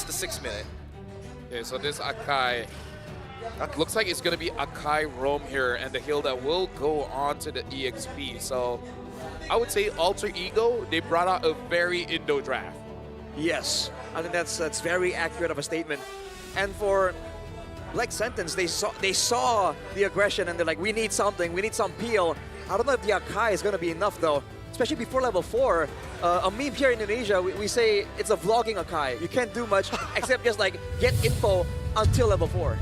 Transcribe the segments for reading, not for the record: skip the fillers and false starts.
least the 6th minute. Okay, so this Akai, looks like it's going to be Akai roam here, and the hill that will go on to the EXP. So I would say Alter Ego, they brought out a very Indo draft. Yes, I think that's very accurate of a statement. And for Black Sentence, they saw the aggression and they're like, we need something, we need some peel. I don't know if the Akai is going to be enough though, especially before level 4. A meme here in Indonesia, we say it's a vlogging Akai. You can't do much except just like get info until level 4.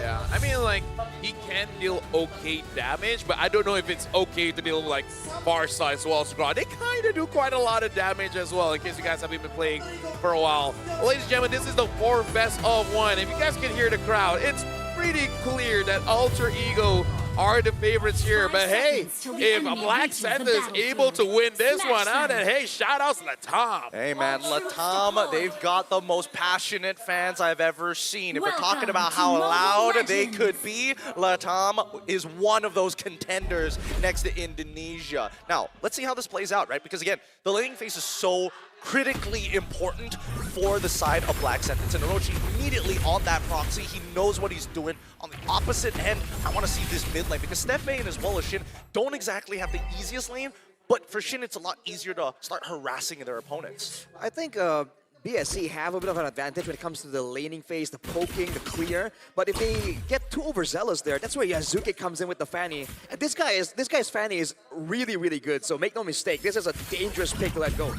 Yeah, I mean, like, he can deal okay damage, but I don't know if it's okay to deal like Farsight as well as Squad. They kind of do quite a lot of damage as well, in case you guys haven't been playing for a while. Well, ladies and gentlemen, this is the 4 best of 1. If you guys can hear the crowd, it's pretty clear that Alter Ego are the favorites here. But hey, if Black Santa is able to win this one out, then hey, shout outs to Latam. Hey man, Latam, they've got the most passionate fans I've ever seen. If we're talking about how loud they could be, Latam is one of those contenders next to Indonesia. Now, let's see how this plays out, right? Because again, the laning phase is so critically important for the side of Black Sentence. And Orochi immediately on that proxy, he knows what he's doing. On the opposite end, I want to see this mid lane, because Stefe as well as Shin don't exactly have the easiest lane, but for Shin it's a lot easier to start harassing their opponents. I think BSE have a bit of an advantage when it comes to the laning phase, the poking, the clear. But if they get too overzealous there, that's where Yasuke comes in with the Fanny. And this guy's Fanny is really, really good. So make no mistake, this is a dangerous pick to let go.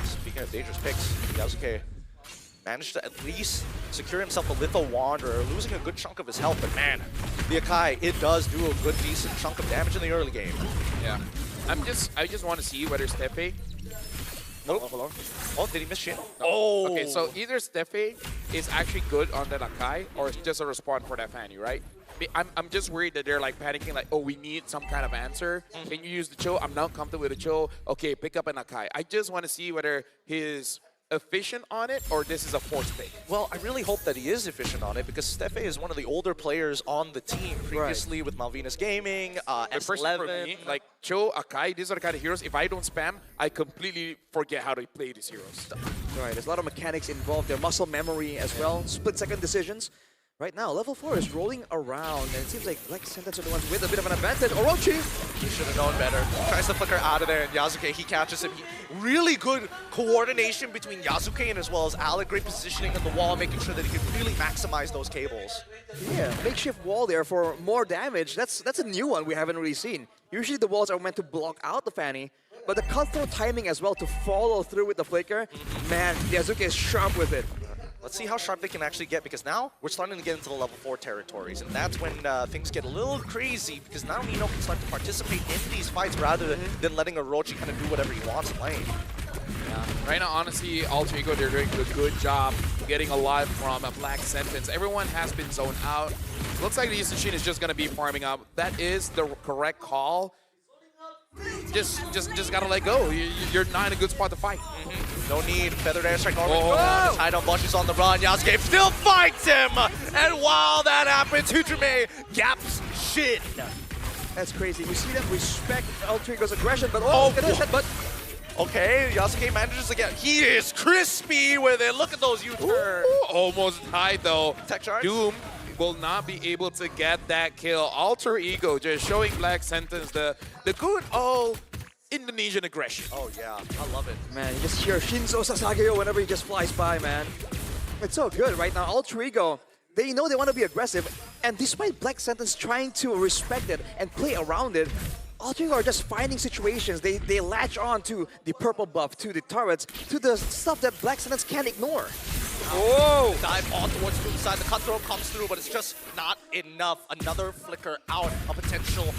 Speaking of dangerous picks, Yasuke managed to at least secure himself a Litho Wanderer, losing a good chunk of his health. But man, the Akai, it does do a good, decent chunk of damage in the early game. Yeah, I just want to see whether Stefe. Nope. Oh, did he miss Shin? Oh. Okay, so either Stefe is actually good on that Akai, or it's just a respawn for that Fanny, right? I'm just worried that they're like panicking, like, oh, we need some kind of answer. Can you use the Cho? I'm not comfortable with the Cho. Okay, pick up an Akai. I just want to see whether he's efficient on it or this is a force pick. Well, I really hope that he is efficient on it, because Stefe is one of the older players on the team previously with Malvinas Gaming, S11. For me, like Cho, Akai, these are the kind of heroes. If I don't spam, I completely forget how to play these heroes. Right, there's a lot of mechanics involved. Their muscle memory as well, split-second decisions. Right now, level 4 is rolling around, and it seems like Black Sentence are the ones with a bit of an advantage. Orochi! He should have known better. Tries to flicker out of there, and Yasuke, he catches him. Really good coordination between Yasuke and as well as Alec. Great positioning on the wall, making sure that he can really maximize those cables. Yeah, makeshift wall there for more damage. That's a new one we haven't really seen. Usually the walls are meant to block out the Fanny, but the contoh timing as well to follow through with the flicker, man, Yasuke is sharp with it. Let's see how sharp they can actually get, because now we're starting to get into the level 4 territories, and that's when things get a little crazy, because now Nino can start to participate in these fights rather than letting Orochi kind of do whatever he wants in lane. Yeah. Right now, honestly, Alter Ego, they're doing a good job getting a lot from a Black Sentence. Everyone has been zoned out. Looks like the Yushin is just going to be farming up. That is the correct call. Just gotta let go. You're not in a good spot to fight. No need. Feathered airstrike already. Tied on Bush is on the run. Yasuke still fights him. And while that happens, Hujume gaps Shin. That's crazy. You see them respect Alter Ego's aggression, but look at this headbutt. Okay, Yasuke manages to get. He is crispy with it. Look at those U-turns. Almost died though. Tech charge. Doom will not be able to get that kill. Alter Ego just showing Black Sentence the good old Indonesian aggression. Oh yeah, I love it. Man, you just hear Shinzo Sasageo whenever he just flies by, man. It's so good right now. Alter Ego, they know they want to be aggressive, and despite Black Sentence trying to respect it and play around it, Alter Ego are just finding situations. They latch on to the purple buff, to the turrets, to the stuff that Black Sentence can't ignore. Whoa! Dive on towards the side. The cutthroat comes through, but it's just not enough. Another flicker out, a potential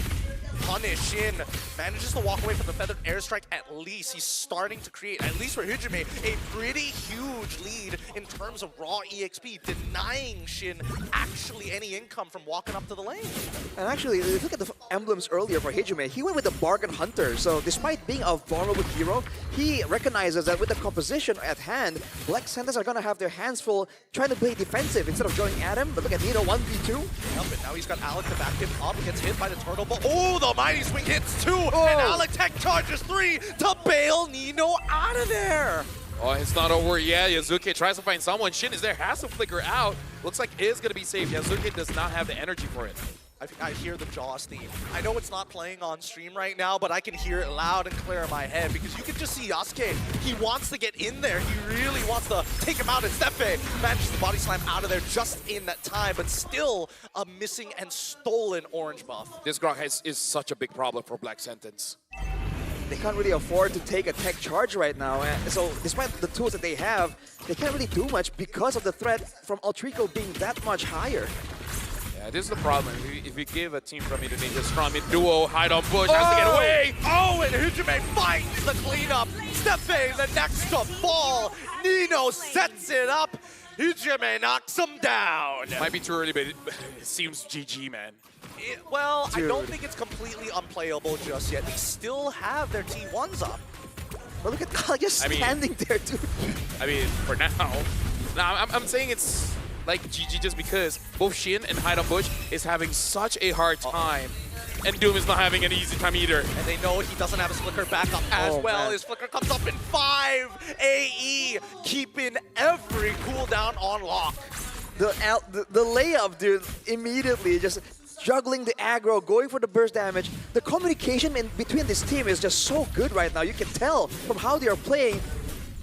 punish in. Manages to walk away from the feathered airstrike at least. He's starting to create, at least for Hujume, a pretty huge lead in terms of raw EXP, denying Shin actually any income from walking up to the lane. And actually, if you look at the emblems earlier for Hujume, he went with the Bargain Hunter. So despite being a vulnerable hero, he recognizes that with the composition at hand, Black Sentence are going to have their hands full trying to play defensive instead of going at him. But look at Nino, 1v2. Yep, and now he's got Alec to back him up. Gets hit by the turtle, but oh, the mighty swing hits 2, and Alec tech charges 3 to bail Nino out of there. Oh, it's not over yet. Yazuki tries to find someone. Shin is there, has to flicker out. Looks like it is going to be safe. Yazuki does not have the energy for it. I hear the Jaws theme. I know it's not playing on stream right now, but I can hear it loud and clear in my head because you can just see Yasuke. He wants to get in there. He really wants to take him out. And Stefe manages the body slam out of there just in that time, but still a missing and stolen orange buff. This Grok is such a big problem for Black Sentence. They can't really afford to take a tech charge right now. And so despite the tools that they have, they can't really do much because of the threat from Ultrico being that much higher. Yeah, this is the problem. If you give a team from Indonesia strong in duo, hide on bush, has to get away. Oh, and Hujime finds the cleanup. Stefe the next to fall. Nino sets it up. Hujime knocks him down. Might be too early, but it seems GG, man. Well, Dude. I don't think it's completely unplayable just yet. They still have their T1s up. But look at Kyle just standing there, dude. I mean, for now. Now, I'm saying it's like GG just because both Shin and Hide on Bush is having such a hard time. And Doom is not having an easy time either. And they know he doesn't have his flicker back up as well. Man. His flicker comes up in 5 AE, keeping every cooldown on lock. The layup, dude, immediately just juggling the aggro, going for the burst damage. The communication in between this team is just so good right now. You can tell from how they are playing.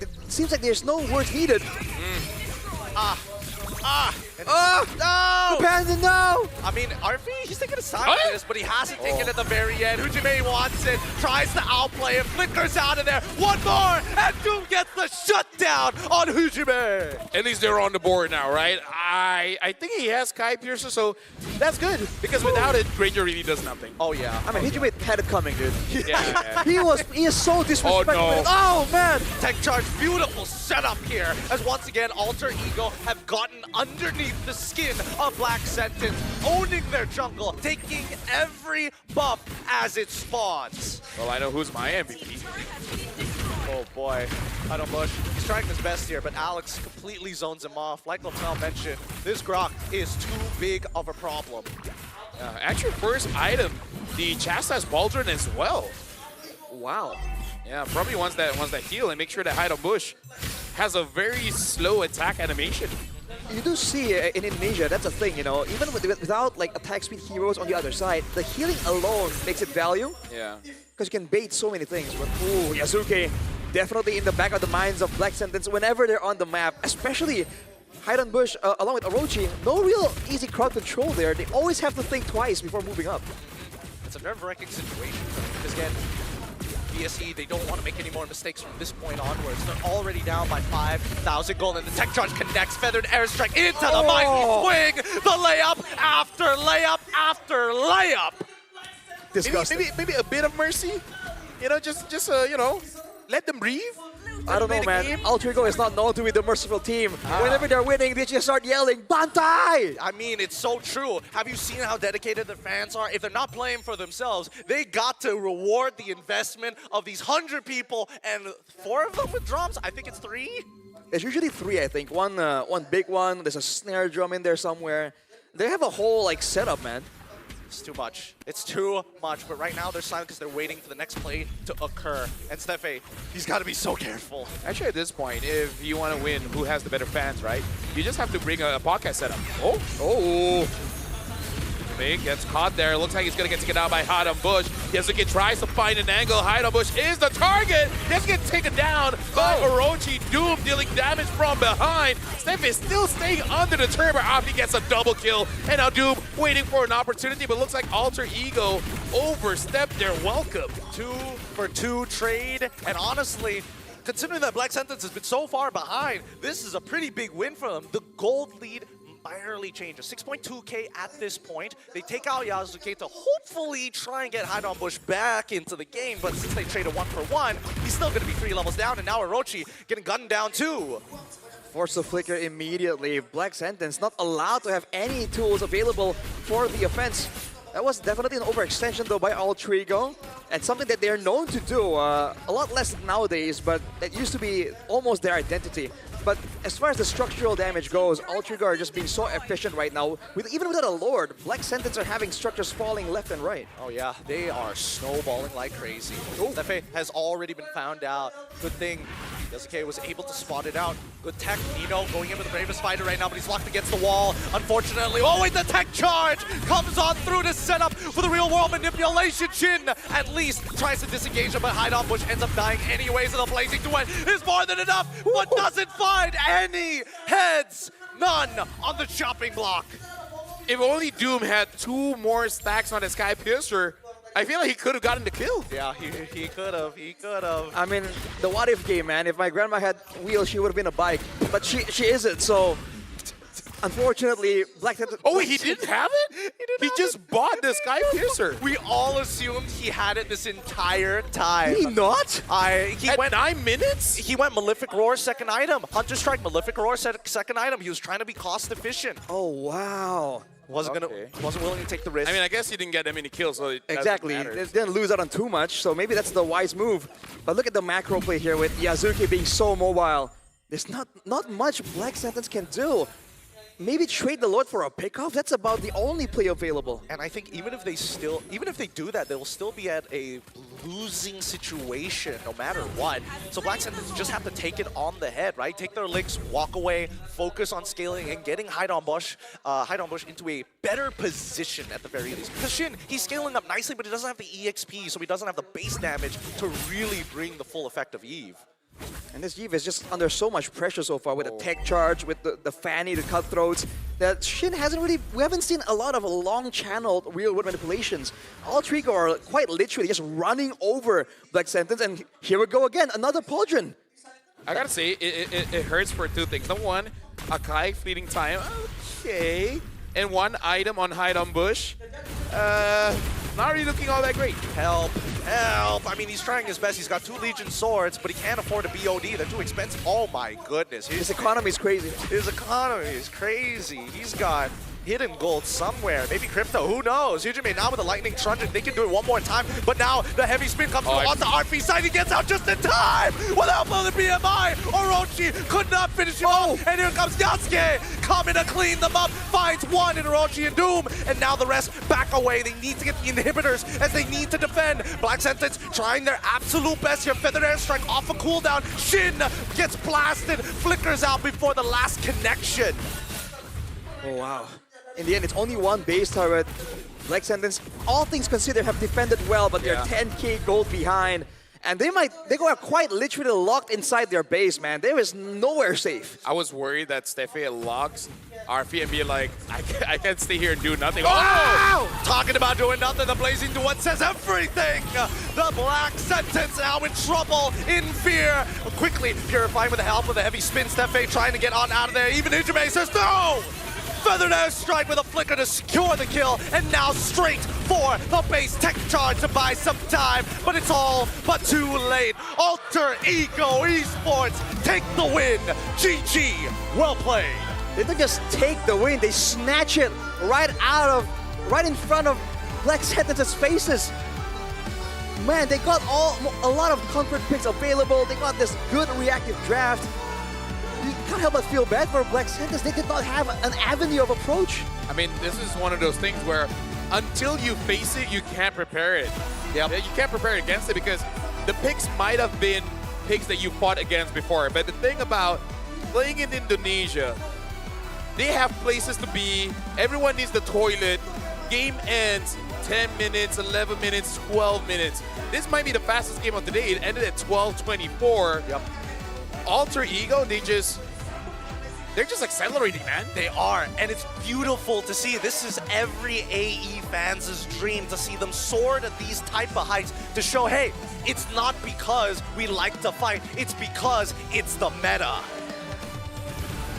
It seems like there's no words needed. No! Panda, no! I mean, RP, he's taking his time for this, but he hasn't taken it at the very end. Hujime wants it, tries to outplay him, flickers out of there. One more, and Doom gets the shutdown on Hujime. At least they're on the board now, right? I think he has Kai Piercer, so that's good. Because without it, Granger really does nothing. Oh, yeah. I mean, Hujime had it coming, dude. Yeah. He is so disrespectful. Oh, no. Oh, man! Tech charge, beautiful setup here, as once again, Alter Ego have gotten underneath the skin of Black Sentence, owning their jungle, taking every buff as it spawns. Well, I know who's my MVP. Oh boy, Idle Bush, he's trying his best here, but Alex completely zones him off. Like Lopel mentioned, this Grok is too big of a problem. Actually, first item, the Chastise Baldrin as well. Wow. Yeah, probably wants that heal and make sure that Hide on Bush has a very slow attack animation. You do see in Indonesia, that's a thing, you know, even without like attack speed heroes on the other side, the healing alone makes it value. Yeah. Because you can bait so many things. But ooh, Yasuke, definitely in the back of the minds of Black Sentence whenever they're on the map, especially Hide on Bush along with Orochi. No real easy crowd control there. They always have to think twice before moving up. It's a nerve-wracking situation because again, BSE, they don't want to make any more mistakes from this point onwards. They're already down by 5,000 gold, and the tech charge connects. Feathered airstrike into the mighty swing. The layup after layup after layup. Disgusting. Maybe a bit of mercy. You know, just you know, let them breathe. I don't know, man. Ultrico is not known to be the merciful team. Whenever they're winning, they just start yelling, Bantai! I mean, it's so true. Have you seen how dedicated the fans are? If they're not playing for themselves, they got to reward the investment of these 100 people, and 4 of them with drums? I think it's 3? There's usually 3, I think. One big one. There's a snare drum in there somewhere. They have a whole like setup, man. It's too much. It's too much. But right now they're silent because they're waiting for the next play to occur. And Stefe, he's got to be so careful. Actually, at this point, if you want to win, who has the better fans, right? You just have to bring a podcast setup. Oh. Big gets caught there. Looks like he's going to get taken out by Hide on Bush. Yasuke tries to find an angle. Hide on Bush is the target. Just gets taken down by Orochi. Doom dealing damage from behind. Steph is still staying under the turret after he gets a double kill. And now Doom waiting for an opportunity, but looks like Alter Ego overstepped their welcome. 2-for-2 trade. And honestly, considering that Black Sentence has been so far behind, this is a pretty big win for them. The gold lead barely changes. 6.2k at this point. They take out Yasuke to hopefully try and get Hide on Bush back into the game, but since they traded 1-for-1, he's still going to be 3 levels down, and now Orochi getting gunned down too. Force the flicker immediately. Black Sentence not allowed to have any tools available for the offense. That was definitely an overextension though by Ultrico, and something that they're known to do. A lot less nowadays, but it used to be almost their identity. But as far as the structural damage goes, Ultrico are just being so efficient right now. Even without a Lord, Black Sentence are having structures falling left and right. Oh yeah, they are snowballing like crazy. Stefe has already been found out. Good thing Yasuke was able to spot it out. Good tech. Nino going in with the bravest fighter right now, but he's locked against the wall. Unfortunately, oh wait, the tech charge comes on through to set up for the real world manipulation. Shin at least tries to disengage him, but Hide on Bush ends up dying anyways, and the blazing duet is more than enough, but doesn't find any heads. None on the chopping block. If only Doom had 2 more stacks on his Sky Piercer, I feel like he could have gotten the kill. Yeah, he could have. He could have. I mean, the what if game, man. If my grandma had wheels, she would have been a bike. But she isn't, so unfortunately, Black Sentence. Oh, wait, he didn't have it? He just bought the Sky Piercer. We all assumed he had it this entire time. Did he not? He At went 9 minutes? He went Malefic Roar second item. Hunter Strike, Malefic Roar second item. He was trying to be cost efficient. Oh, wow. Wasn't willing to take the risk. I mean, I guess he didn't get that many kills, so it Exactly. doesn't matter. They didn't lose out on too much, so maybe that's the wise move. But look at the macro play here with Yasuke being so mobile. There's not much Black Sentence can do. Maybe trade the Lord for a pickoff. That's about the only play available. And I think even if they do that, they'll still be at a losing situation no matter what. So Black Sentence just have to take it on the head, right? Take their licks, walk away, focus on scaling and getting Hide on Bush into a better position at the very least. Because Shin, he's scaling up nicely, but he doesn't have the EXP, so he doesn't have the base damage to really bring the full effect of Eve. And this Eve is just under so much pressure so far with the tech charge, with the Fanny, the cutthroats, that Shin we haven't seen a lot of long-channeled real-world manipulations. All three are quite literally just running over Black Sentence, and here we go again, another Pauldron. I gotta say, it hurts for 2 things. Number one, Akai, fleeting time, okay. And 1 item on Hide on Bush. Not really looking all that great. Help, help. I mean, he's trying his best. He's got 2 Legion swords, but he can't afford a BOD. They're too expensive. Oh my goodness. His economy is crazy. His economy is crazy. He's got hidden gold somewhere. Maybe crypto, who knows? Hijime now with the lightning truncheon. They can do it one more time, but now the heavy spin comes through on the RP side. He gets out just in time. With the help of the BMI, Orochi could not finish him off. And here comes Yasuke coming to clean them up. Finds 1 in Orochi and Doom. And now the rest back away. They need to get the inhibitors as they need to defend. Black Sentence trying their absolute best here. Feathered Airstrike off a cooldown. Shin gets blasted, flickers out before the last connection. Oh, wow. In the end, it's only 1 base turret. Black Sentence, all things considered, have defended well, but they're 10k gold behind. And they go quite literally locked inside their base, man. There is nowhere safe. I was worried that Steffi logs RP and be like, I can't stay here and do nothing. Oh! Talking about doing nothing, the Blazing Duet says everything! The Black Sentence now in trouble, in fear. Quickly purifying with the help of the heavy spin. Steffi trying to get on out of there. Even Hijime says no! Feathered Airstrike with a flicker to secure the kill, and now straight for the base tech charge to buy some time, but it's all but too late. Alter Ego Esports take the win. GG, well played. They don't just take the win, they snatch it right in front of Black Sentence's faces. Man, they got a lot of comfort picks available. They got this good reactive draft. You can't help but feel bad for Black Sentence. They did not have an avenue of approach. I mean, this is one of those things where until you face it, you can't prepare it. Yep. You can't prepare against it because the picks might have been picks that you fought against before. But the thing about playing in Indonesia, they have places to be. Everyone needs the toilet. Game ends 10 minutes, 11 minutes, 12 minutes. This might be the fastest game of the day. It ended at 12:24. Yep. Alter Ego, they're just accelerating, man. They are, and it's beautiful to see. This is every AE fan's dream, to see them soar to these type of heights, to show, hey, it's not because we like to fight, it's because it's the meta.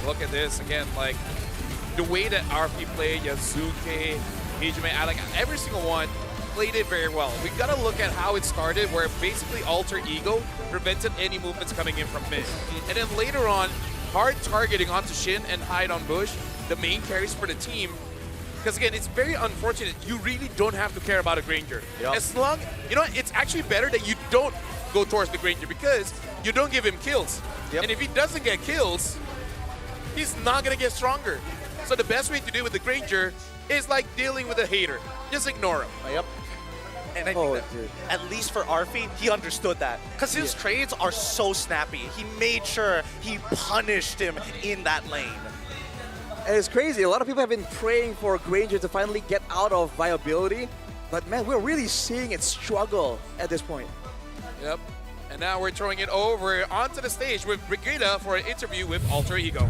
Look at this again, like the way that RP played, Yasuke, Hijime, like every single one played it very well. We gotta look at how it started, where basically Alter Ego prevented any movements coming in from mid. And then later on, hard targeting onto Shin and Hide on Bush, the main carries for the team. Because again, it's very unfortunate. You really don't have to care about a Granger. Yep. As long, you know what, it's actually better that you don't go towards the Granger because you don't give him kills. Yep. And if he doesn't get kills, he's not gonna get stronger. So the best way to deal with the Granger is like dealing with a hater. Just ignore him. Yep. And I think Oh, that, dude. at least for Arfi, he understood that. Because his trades are so snappy. He made sure he punished him in that lane. And it's crazy. A lot of people have been praying for Granger to finally get out of viability. But man, we're really seeing it struggle at this point. Yep. And now we're throwing it over onto the stage with Brigida for an interview with Alter Ego.